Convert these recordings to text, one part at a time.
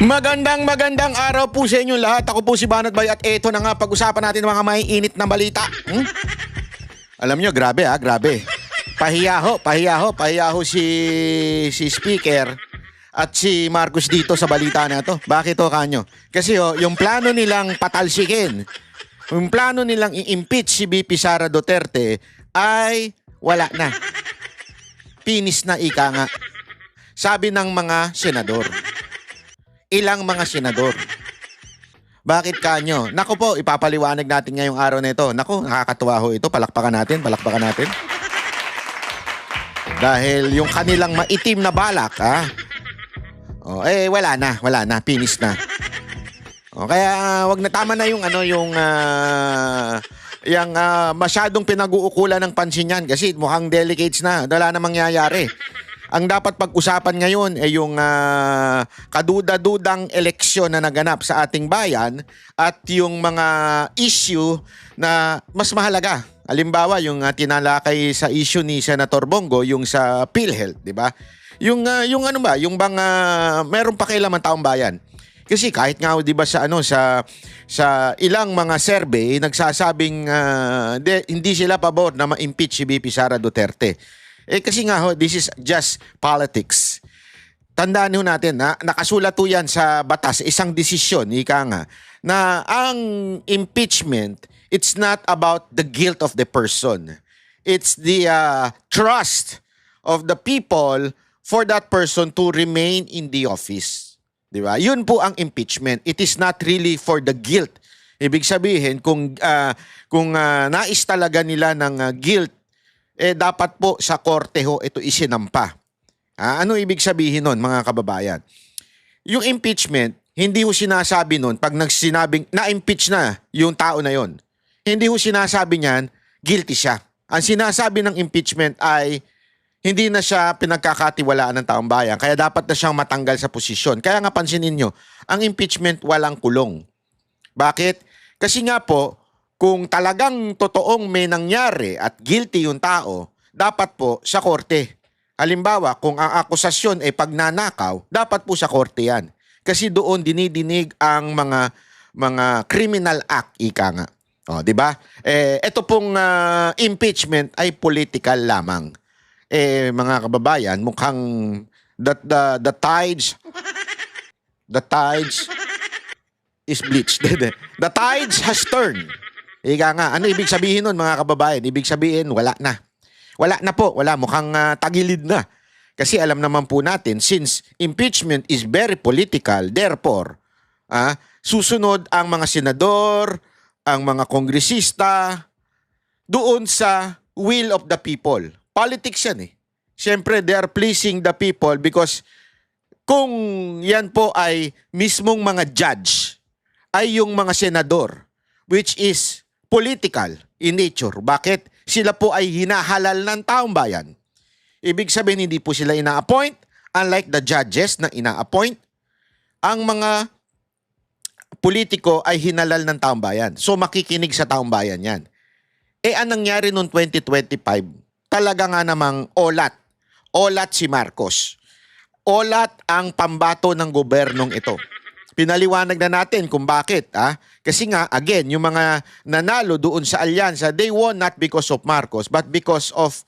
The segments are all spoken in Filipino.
Magandang araw po sa inyo lahat. Ako po si Banat Bay at eto na nga pag-usapan natin ng mga maiinit na balita. Alam nyo, grabe grabe. Pahiya ho si Speaker at si Marcos dito sa balita na to. Bakit ho kanyo? Kasi yung plano nilang patalsikin, yung plano nilang i-impeach si VP Sara Duterte ay wala na. Pinis na ika nga. Sabi ng mga senador. Ilang mga senador. Bakit kanyo? Naku po, ipapaliwanag natin ngayong araw na ito. Naku, nakakatuwa ho ito. Palakpakan natin. Dahil yung kanilang maitim na balak, wala na, finish na. Kaya wag na, tama na yung masyadong pinag-uukulan ng pansin yan kasi mukhang delicates na. Wala na mangyayari. Ang dapat pag-usapan ngayon ay yung kaduda-dudang eleksyon na naganap sa ating bayan at yung mga issue na mas mahalaga. Halimbawa, yung tinalakay sa issue ni Senator Bongo, yung sa PhilHealth, di ba? Yung meron pa kailangan taong bayan. Kasi kahit nga 'di ba sa ilang mga survey nagsasabing hindi sila pabor na ma-impeach si VP Sara Duterte. Kasi nga this is just politics. Tandaan ho natin na nakasulat ho yan sa batas, isang desisyon, ika nga, na ang impeachment, it's not about the guilt of the person. It's the trust of the people for that person to remain in the office. Di ba? Yun po ang impeachment. It is not really for the guilt. Ibig sabihin, kung nais talaga nila ng guilt, dapat po sa korte ho ito isinampa. Ano ibig sabihin nun, mga kababayan? Yung impeachment, hindi ho sinasabi nun pag nagsinabing na-impeach na yung tao na yon. Hindi ho sinasabi niyan, guilty siya. Ang sinasabi ng impeachment ay hindi na siya pinagkakatiwalaan ng taong bayan, kaya dapat na siyang matanggal sa posisyon. Kaya nga pansinin nyo, ang impeachment walang kulong. Bakit? Kasi nga po, kung talagang totoong may nangyari at guilty yung tao, dapat po sa korte. Halimbawa, kung ang akusasyon ay pagnanakaw, dapat po sa korte yan. Kasi doon dinidinig ang mga criminal act, ika nga. Di ba? Ito pong impeachment ay political lamang. Mga kababayan, mukhang the tides is bleached. The tides has turned. Ika nga, ano ibig sabihin nun, mga kababayan? Ibig sabihin, wala na. Wala na po, wala. Mukhang tagilid na. Kasi alam naman po natin, since impeachment is very political, therefore, susunod ang mga senador, ang mga kongresista, doon sa will of the people. Politics yan . Siyempre, they are pleasing the people because kung yan po ay mismong mga judge, ay yung mga senador, which is political in nature. Bakit? Sila po ay hinahalal ng taong bayan. Ibig sabihin, hindi po sila ina-appoint. Unlike the judges na ina-appoint, ang mga politiko ay hinalal ng taong bayan. So makikinig sa taong bayan yan. Anong nangyari noong 2025? Talaga nga namang olat. Olat si Marcos. Olat ang pambato ng gobernong ito. Pinaliwanag na natin kung bakit. Kasi nga, again, yung mga nanalo doon sa alyansa, they won not because of Marcos, but because of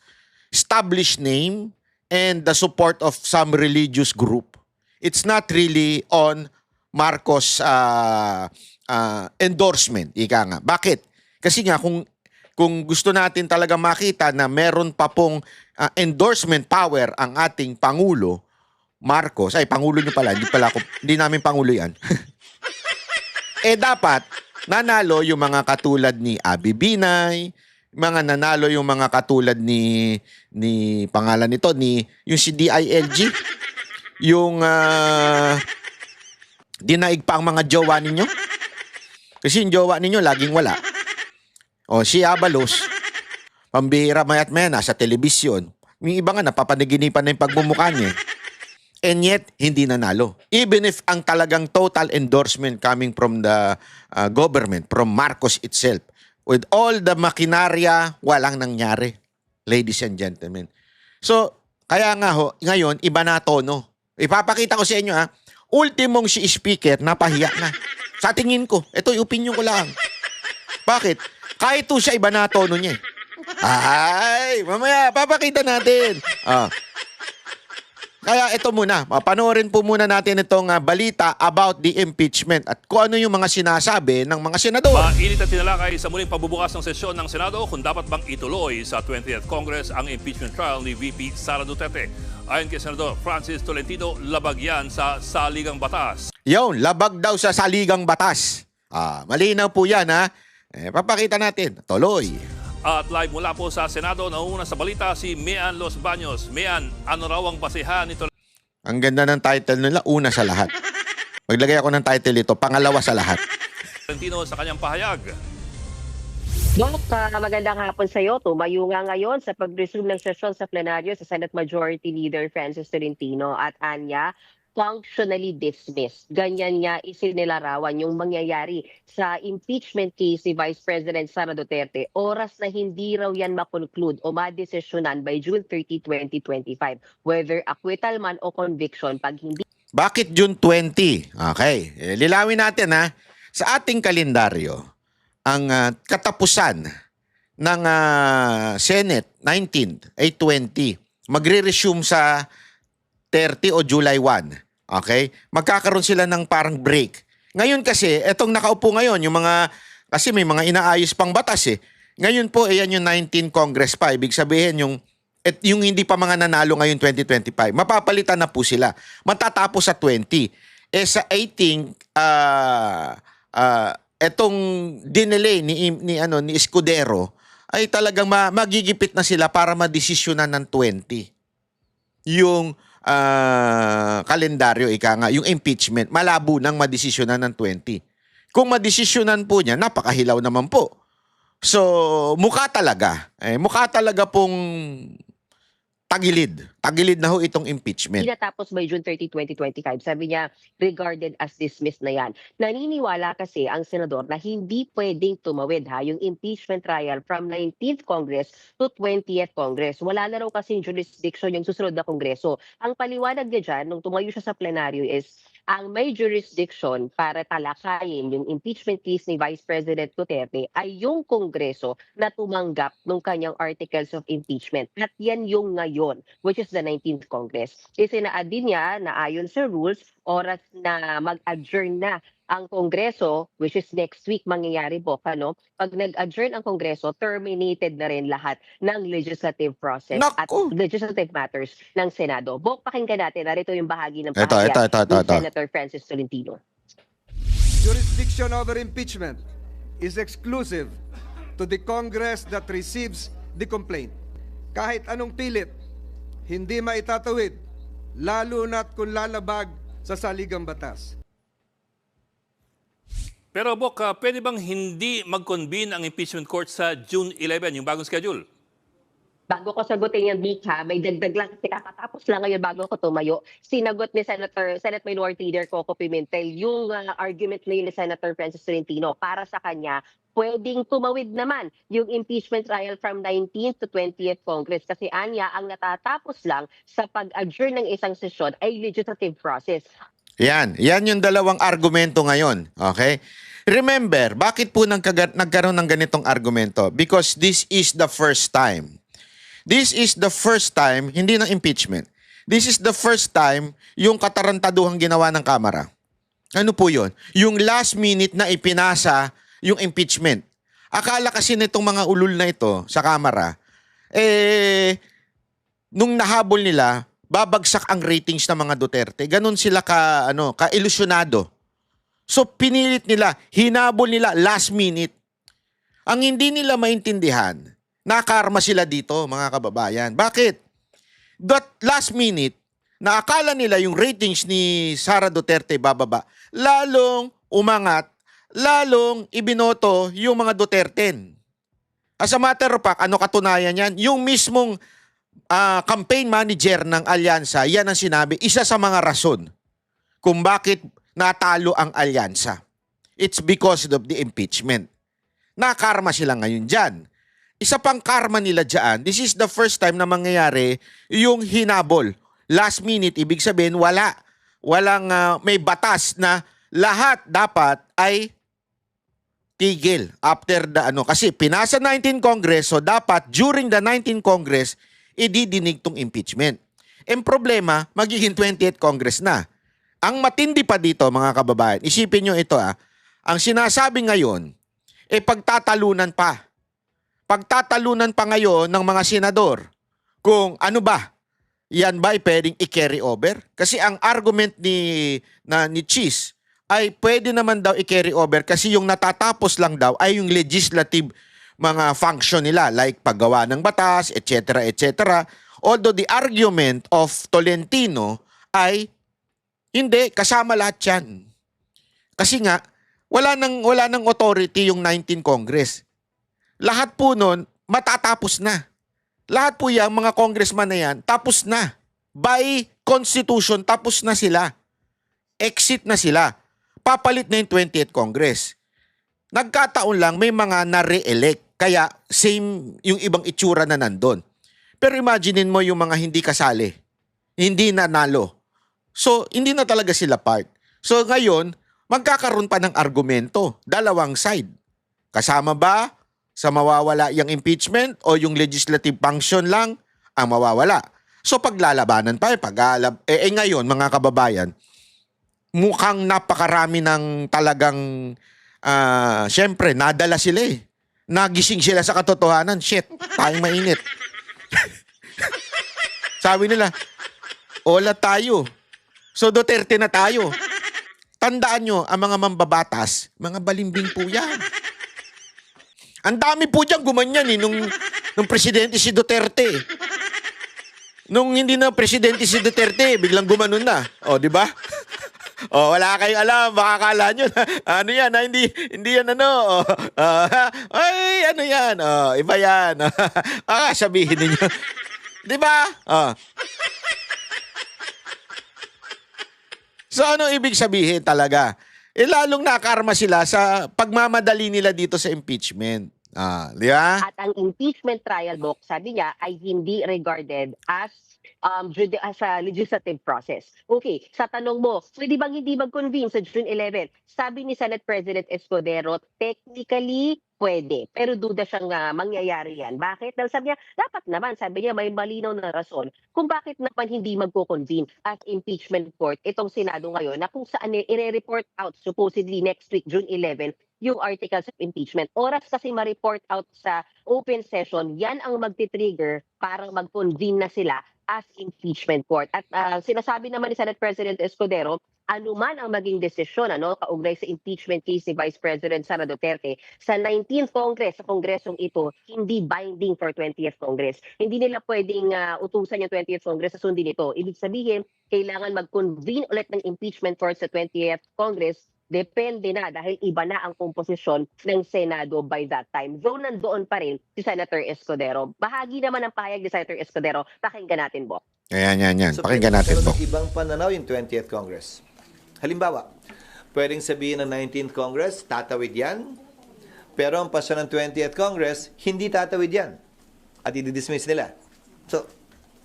established name and the support of some religious group. It's not really on Marcos endorsement, ika nga. Bakit? Kasi nga, kung gusto natin talaga makita na meron pa pong endorsement power ang ating Pangulo, Marcos, Pangulo nyo pala, hindi namin Pangulo yan. Dapat, nanalo yung mga katulad ni Abby Binay, nanalo yung mga katulad ni pangalan nito, yung si DILG, yung dinaig pa ang mga jowa ninyo. Kasi yung jowa ninyo, laging wala. Si Abalos, pambihira mayat maya, nasa telebisyon. Yung iba nga, napapanaginipan na yung pagmumukha niya. And yet, hindi nanalo. Even if ang talagang total endorsement coming from the government, from Marcos itself, with all the makinarya, walang nangyari, ladies and gentlemen. So, kaya nga ngayon, iba na tono. Ipapakita ko sa inyo ultimong si speaker, napahiya na. Sa tingin ko, ito yung opinion ko lang. Bakit? Kahit to siya, iba na tono niya. Ay, mamaya, papakita natin. Kaya ito muna, panoorin po muna natin itong balita about the impeachment at kung ano yung mga sinasabi ng mga senador. Mainit at tinalakay sa muling pagbubukas ng sesyon ng Senado kung dapat bang ituloy sa 20th Congress ang impeachment trial ni VP Sara Duterte. Ayon kay Senador Francis Tolentino, labag yan sa saligang batas. Yun, labag daw sa saligang batas. Malinaw po yan ha. Papakita natin. Tuloy. At live mula po sa Senado, nauna sa balita si Mian Los Baños. Mian, ano raw ang basehan nito? Ang ganda ng title nila, una sa lahat. Maglagay ako ng title ito, pangalawa sa lahat. Tolentino sa kanyang pahayag. Dok, magandang hapon sa iyo. Tumayo nga ngayon sa pag-resume ng sesyon sa plenaryo sa Senate Majority Leader Francis Tolentino at Anya, functionally dismissed. Ganyan nga isinilarawan yung mangyayari sa impeachment case ni Vice President Sara Duterte. Oras na hindi raw yan makonclude o madesisyonan by June 30, 2025. Whether acquittal man o conviction, pag hindi... Bakit June 20? Okay, lilawin natin ha. Sa ating kalendaryo, ang katapusan ng Senate 19th ay 20. Magre-resume sa 30 o July 1. Okay? Magkakaroon sila ng parang break. Ngayon kasi, etong nakaupo ngayon, yung mga, kasi may mga inaayos pang batas eh. Ngayon po, ayan yung 19 Congress pa. Ibig sabihin, yung hindi pa mga nanalo ngayon 2025, mapapalitan na po sila. Matatapos sa 20. Sa 18, etong dinelay ni Escudero, ay talagang magigipit na sila para madesisyonan ng 20. Yung kalendaryo, yung impeachment, malabo nang madesisyonan ng 20. Kung madesisyonan po niya, napakahilaw naman po. So, mukha talaga pong tagilid. Tagilid na ho itong impeachment. Tinatapos by June 30, 2025. Sabi niya, regarded as dismissed na yan. Naniniwala kasi ang senador na hindi pwedeng tumawid yung impeachment trial from 19th Congress to 20th Congress. Wala na raw kasing jurisdiction yung susunod na Kongreso. Ang paliwanag niya dyan, nung tumayo siya sa plenaryo is, ang may jurisdiction para talakayin yung impeachment case ni Vice President Duterte ay yung Kongreso na tumanggap ng kanyang articles of impeachment. At yan yung ngayon, which is the 19th Congress. Isinaad din niya na ayon sa rules, oras na mag-adjourn na ang Kongreso, which is next week mangyayari po, pag nag-adjourn ang Kongreso, terminated na rin lahat ng legislative process at legislative matters ng Senado. Bok, pakinggan natin. Narito yung bahagi ng pahayag ni Senator Francis Tolentino. Jurisdiction over impeachment is exclusive to the Congress that receives the complaint. Kahit anong pilit, hindi maitatawid, lalo na't kung lalabag sa saligang batas. Pero Bok, pwede bang hindi mag-convene ang impeachment court sa June 11, yung bagong schedule? Bago ko sagutin yan, Vic, may dagdag lang kasi kakatapos lang ngayon bago ko tumayo. Sinagot ni Senate Minority Leader Coco Pimentel yung argument na yun ni Senator Francis Tolentino. Para sa kanya, pwedeng tumawid naman yung impeachment trial from 19th to 20th Congress. Kasi anya, ang natatapos lang sa pag-adjourn ng isang sesyon ay legislative process. Yan yung dalawang argumento ngayon. Okay? Remember, bakit po nagkaroon ng ganitong argumento? Because this is the first time. This is the first time, hindi ng impeachment. This is the first time yung katarantaduhang ginawa ng Kamara. Ano po yun? Yung last minute na ipinasa yung impeachment. Akala kasi nitong mga ulul na ito sa Kamara, nung nahabol nila, babagsak ang ratings ng mga Duterte. Ganun sila ka-ilusyonado. So pinilit nila, hinabol nila last minute. Ang hindi nila maintindihan, nakarma sila dito, mga kababayan. Bakit? That last minute, na akala nila yung ratings ni Sara Duterte bababa, lalong umangat, lalong ibinoto yung mga Duterten. As a matter of fact, ano katunayan yan? Yung mismong campaign manager ng alyansa, yan ang sinabi, isa sa mga rason kung bakit natalo ang alyansa. It's because of the impeachment. Nakarma sila ngayon dyan. Isa pang karma nila dyan, this is the first time na mangyayari yung hinabol. Last minute, ibig sabihin, wala may batas na lahat dapat ay tigil after the kasi pinasa 19 Congress, so dapat during the 19 Congress ididinig tong impeachment. Ang problema, magiging 20th Congress na. Ang matindi pa dito, mga kababayan, isipin nyo ito ang sinasabi ngayon pagtatalunan pa. Pagtatalunan pa ngayon ng mga senador kung ano ba, yan ba ay pwedeng i-carry over? Kasi ang argument ni Cheese ay pwede naman daw i-carry over kasi yung natatapos lang daw ay yung legislative mga function nila like paggawa ng batas, etc. etc. Although the argument of Tolentino ay hindi, kasama lahat yan. Kasi nga, wala nang authority yung 19 Congress. Lahat po nun, matatapos na. Lahat po yung mga congressman na yan, tapos na. By Constitution, tapos na sila. Exit na sila. Papalit na yung 20th Congress. Nagkataon lang may mga na-re-elect. Kaya same yung ibang itsura na nandun. Pero imaginein mo yung mga hindi kasali. Hindi nanalo. So, hindi na talaga sila part. So, ngayon, magkakaroon pa ng argumento. Dalawang side. Kasama ba sa mawawala yung impeachment o yung legislative function lang ang mawawala? So, paglalabanan pa. Ngayon, mga kababayan, mukhang napakarami ng talagang, syempre, nadala sila Nagising sila sa katotohanan. Shit, tayong mainit. Sabi nila, ola tayo. So Duterte na tayo. Tandaan nyo, ang mga mambabatas, mga balimbing po yan. Ang dami po dyan gumanyan nung presidente si Duterte. Nung hindi na presidente si Duterte, biglang gumanon na. O, di ba? Oh, wala kayong alam, baka akala nyo na, ano yan, hindi yan ay, ano yan, iba yan. Sabihin ninyo. Di ba? So, ano ibig sabihin talaga? Lalong nakarma sila sa pagmamadali nila dito sa impeachment. Di ba? At ang impeachment trial book, sabi niya, ay hindi regarded as a legislative process. Okay, sa tanong mo, pwede bang hindi mag-convene sa June 11? Sabi ni Senate President Escudero, technically, pwede. Pero duda siyang mangyayari yan. Bakit? Dahil sabi niya, dapat naman, sabi niya, may malinaw na rason kung bakit naman hindi magko-convene at impeachment court itong Senado ngayon na kung saan i-report out supposedly next week, June 11, yung articles of impeachment. Oras kasi ma-report out sa open session, yan ang magti-trigger para mag-convene na sila as impeachment court. At sinasabi naman ni Senate President Escudero, anuman ang maging desisyon kaugnay sa impeachment case ni Vice President Sara Duterte sa 19th Congress, sa kongresong ito, hindi binding for 20th Congress. Hindi nila pwedeng utusan yung 20th Congress sa sundin ito. Ibig sabihin, kailangan mag-convene ulit ng impeachment court sa 20th Congress. Depende na dahil iba na ang komposisyon ng Senado by that time. Though nandoon pa rin si Senator Escudero. Bahagi naman ng pahayag ni Senator Escudero. Pakinggan natin, Bo. Yan. Pakinggan natin, Bo. Ibang pananaw yung 20th Congress. Halimbawa, pwedeng sabihin ng 19th Congress, tatawid yan. Pero ang pasya ng 20th Congress, hindi tatawid yan. At i-dismiss nila. So,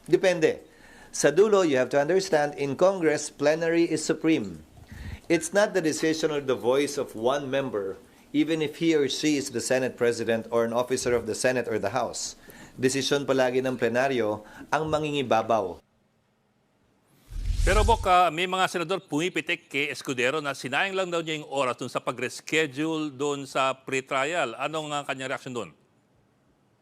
depende. Sa dulo, you have to understand, in Congress, plenary is supreme. It's not the decision or the voice of one member, even if he or she is the Senate President or an officer of the Senate or the House. Desisyon palagi ng plenaryo ang mangingibabaw. Pero Bok, may mga senador pumipitik kay Escudero na sinayang lang daw niya yung oras dun sa pag-reschedule dun sa pre-trial. Anong kanyang reaction dun?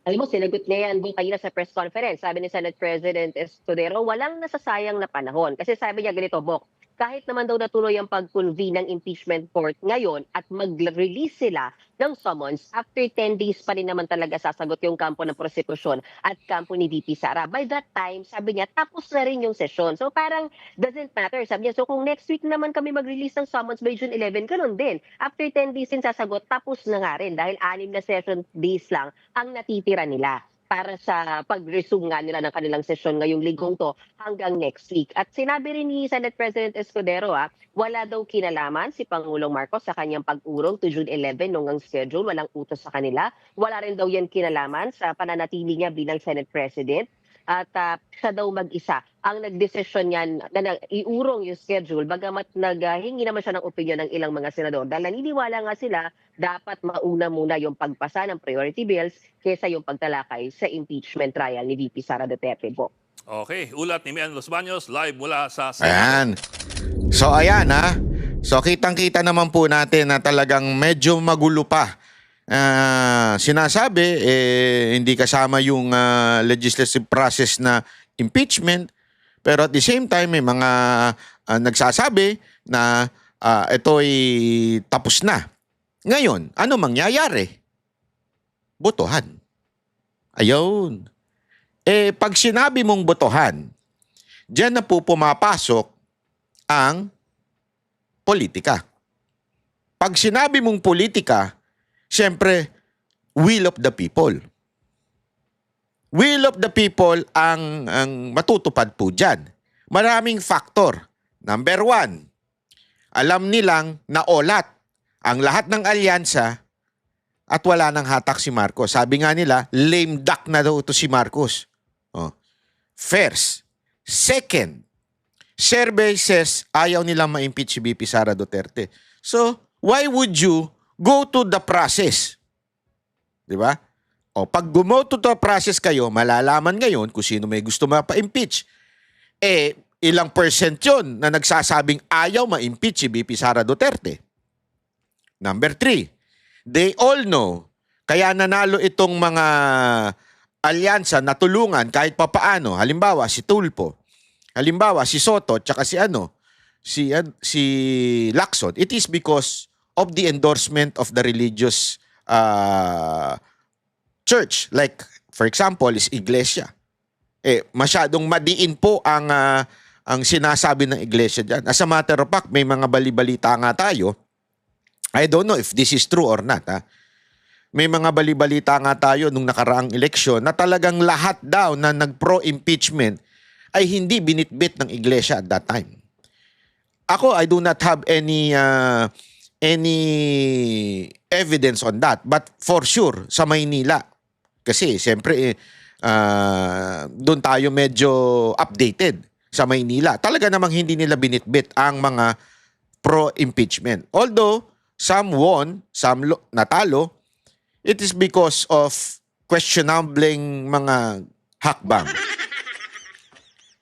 Alam mo, sinagot niya yan kanina sa press conference. Sabi ni Senate President Escudero, walang nasasayang na panahon. Kasi sabi niya ganito, Bok, kahit naman daw natuloy ang pag-convene ng impeachment court ngayon at mag-release sila ng summons, after 10 days pa rin naman talaga sasagot yung kampo ng prosekusyon at kampo ni VP Sara. By that time, sabi niya, tapos na rin yung session. So parang doesn't matter. Sabi niya, so kung next week naman kami mag-release ng summons by June 11, ganun din. After 10 days din sasagot, tapos na nga rin dahil 6 na session days lang ang natitira nila para sa pag-resume nga nila ng kanilang sesyon ngayong linggong to hanggang next week. At sinabi rin ni Senate President Escudero, wala daw kinalaman si Pangulong Marcos sa kanyang pag-urong to June 11 nung ang schedule, walang utos sa kanila. Wala rin daw yan kinalaman sa pananatili niya bilang Senate President. at siya daw mag-isa ang nagdesisyon niyan na iurong yung schedule bagamat naghingi naman siya ng opinion ng ilang mga senador dahil naniniwala nga sila dapat mauna muna yung pagpasa ng priority bills kaysa yung pagtalakay sa impeachment trial ni VP Sara Duterte po. Okay, ulat ni Mian Los Baños live mula sa Senado. Ayan. So ayan ha. So kitang-kita naman po natin na talagang medyo magulo pa. Sinasabi hindi kasama yung legislative process na impeachment, pero at the same time may mga nagsasabi na ito'y tapos na. Ngayon, ano mangyayari? Botohan. Ayun. Pag sinabi mong botohan, diyan na po pumapasok ang politika. Pag sinabi mong politika, siyempre, will of the people. Will of the people ang matutupad po dyan. Maraming factor. Number 1, alam nilang naolat ang lahat ng alyansa at wala nang hatak si Marcos. Sabi nga nila, lame duck na daw ito si Marcos. First. Second, survey says ayaw nilang ma-impeach si VP Sara Duterte. So, why would you go to the process? Di ba? Pag go to the process kayo, malalaman ngayon kung sino may gusto mapa-impeach. Ilang percent yun na nagsasabing ayaw ma-impeach si VP Sara Duterte. Number 3, they all know, kaya nanalo itong mga alyansa na tulungan kahit papaano. Halimbawa, si Tulfo. Halimbawa, si Soto, tsaka si Lacson. It is because of the endorsement of the religious church. Like, for example, is Iglesia. Masyadong madiin po ang sinasabi ng Iglesia dyan. As a matter of fact, may mga balibalita nga tayo. I don't know if this is true or not. May mga balibalita nga tayo nung nakaraang eleksyon na talagang lahat daw na nag-pro-impeachment ay hindi binitbit ng Iglesia at that time. Ako, I do not have any evidence on that. But for sure, sa Maynila, kasi siyempre doon tayo medyo updated sa Maynila. Talaga namang hindi nila binitbit ang mga pro-impeachment. Although, some won, some natalo, it is because of questionable mga hakbang.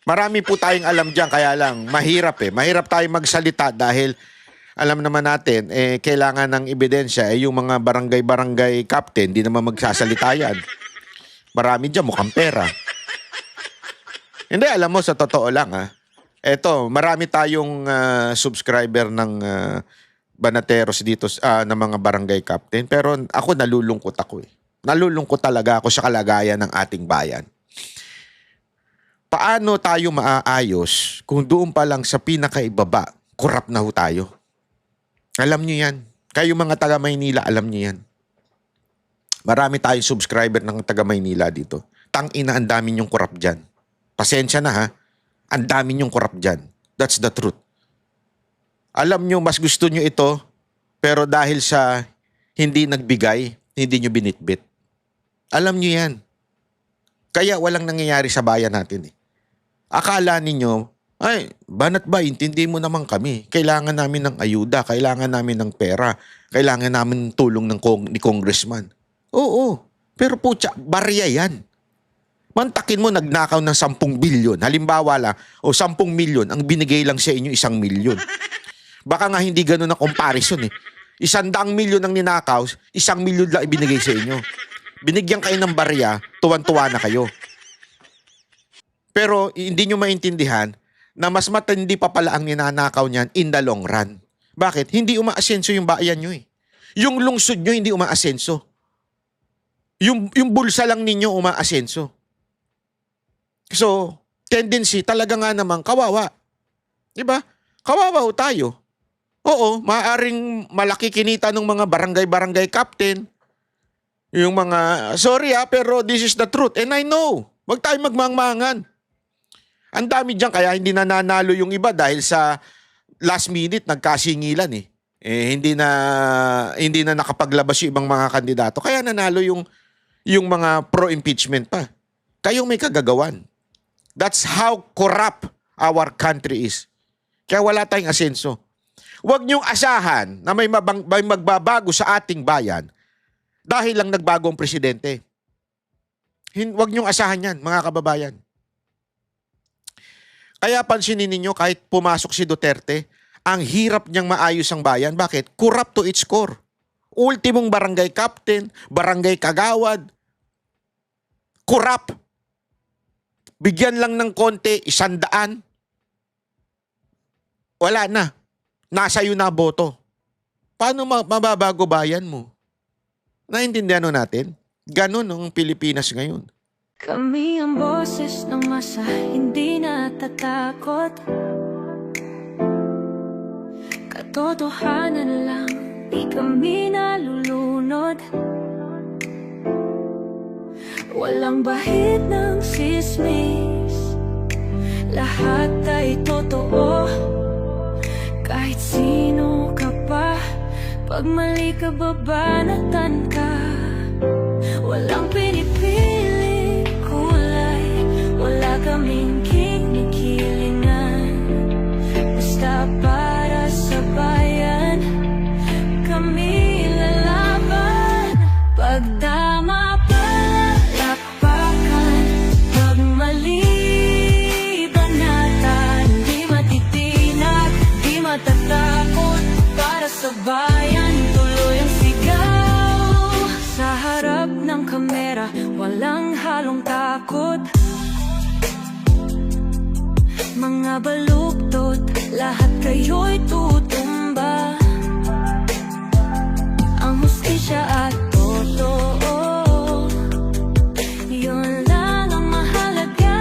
Marami po tayong alam dyan, kaya lang mahirap Mahirap tayong magsalita dahil alam naman natin, kailangan ng ebidensya. Yung mga barangay-barangay captain, di naman magsasalita yan. Marami dyan, mukhang pera. Hindi, alam mo, sa totoo lang Eto, marami tayong subscriber ng Banateros dito na mga barangay captain. Pero ako, nalulungkot ako Nalulungkot talaga ako sa kalagayan ng ating bayan. Paano tayo maaayos kung doon pa lang sa pinakaibaba, korap na ho tayo? Alam nyo yan. Kayo mga taga Maynila, alam nyo yan. Marami tayong subscriber ng taga Maynila dito. Tangina, ang dami nyong korap dyan. Pasensya na Ang dami nyong korap dyan. That's the truth. Alam nyo, mas gusto nyo ito, pero dahil sa hindi nagbigay, hindi nyo binitbit. Alam nyo yan. Kaya walang nangyayari sa bayan natin Akala ninyo, ay, banat ba, intindi mo naman kami. Kailangan namin ng ayuda, kailangan namin ng pera, kailangan namin ng tulong ni congressman. Oo, pero putya, barya yan. Mantakin mo, nagnakaw ng 10 bilyon. Halimbawa lang, 10 milyon, ang binigay lang sa inyo 1 milyon. Baka nga hindi ganun ang comparison 100 milyon ang ninakaw, 1 milyon lang ibinigay sa inyo. Binigyan kayo ng barya, tuwan-tuwa na kayo. Pero hindi nyo maintindihan na mas matindi pa pala ang ninanakaw niyan in the long run. Bakit? Hindi umaasenso yung bayan nyo Yung lungsod nyo hindi umaasenso. Yung bulsa lang ninyo umaasenso. So, tendency talaga nga naman kawawa. Diba? Kawawa ho tayo. Oo, maaaring malaki kinita ng mga barangay-barangay captain. Yung mga, sorry pero this is the truth. And I know, wag tayo magmangmangan. Ang dami dyan, kaya hindi na nanalo yung iba dahil sa last minute nagkasingilan hindi na nakapaglabas yung ibang mga kandidato. Kaya nanalo yung mga pro-impeachment pa. Kayong may kagagawan. That's how corrupt our country is. Kaya wala tayong asenso. Huwag niyong asahan na may magbabago sa ating bayan dahil lang nagbagong presidente. Huwag niyong asahan yan, mga kababayan. Kaya pansinin ninyo, kahit pumasok si Duterte, ang hirap niyang maayos ang bayan. Bakit? Corrupt to its core. Ultimong barangay captain, barangay kagawad, corrupt. Bigyan lang ng konti, 100. Wala na. Nasa iyo na boto. Paano mababago bayan mo? Naintindihan natin? Ganon ang Pilipinas ngayon. Kami ang boses ng masa, hindi natatakot. Katotohanan lang, di kami nalulunod. Walang bahid ng sismis, lahat ay totoo. Kahit sino ka pa, pag mali ka babanatan ka. Walang pinipili kulay, wala kaming kinikilingan. Basta para sa bayan, kami lalaban. Pag tama palakpakan, pag mali banatan. Di matitinag, di matatakot, para sa bayan tuloy ang sigaw. Sa harap ng kamera, walang halong takot. Mga baluktot, lahat kayo'y tutumba. Ang hustisya at totoo, yun lang ang mahalaga.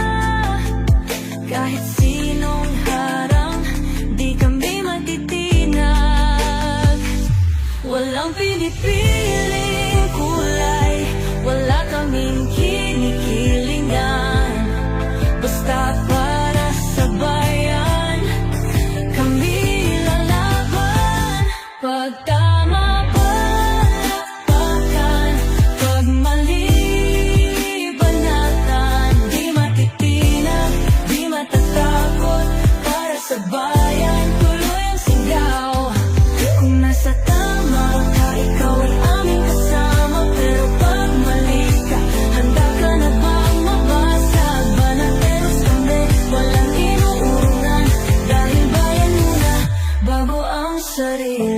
Kahit sinong harang, di kami matitinag. Walang pinipiling kulay, wala kaming kinikilingan. Basta para sa bayan, kami lalaban. Pag tama palakpakan, pag mali banatan. Di matitinag, di matatakot, para sa bayan tuloy ang sigaw. Kung nasa tama ka, ikaw ay aming kasama. Pero pag mali ka, handa ka na bang mabasag? Banateros kami, walang inuunan, dahil bayan muna bago ang sarili.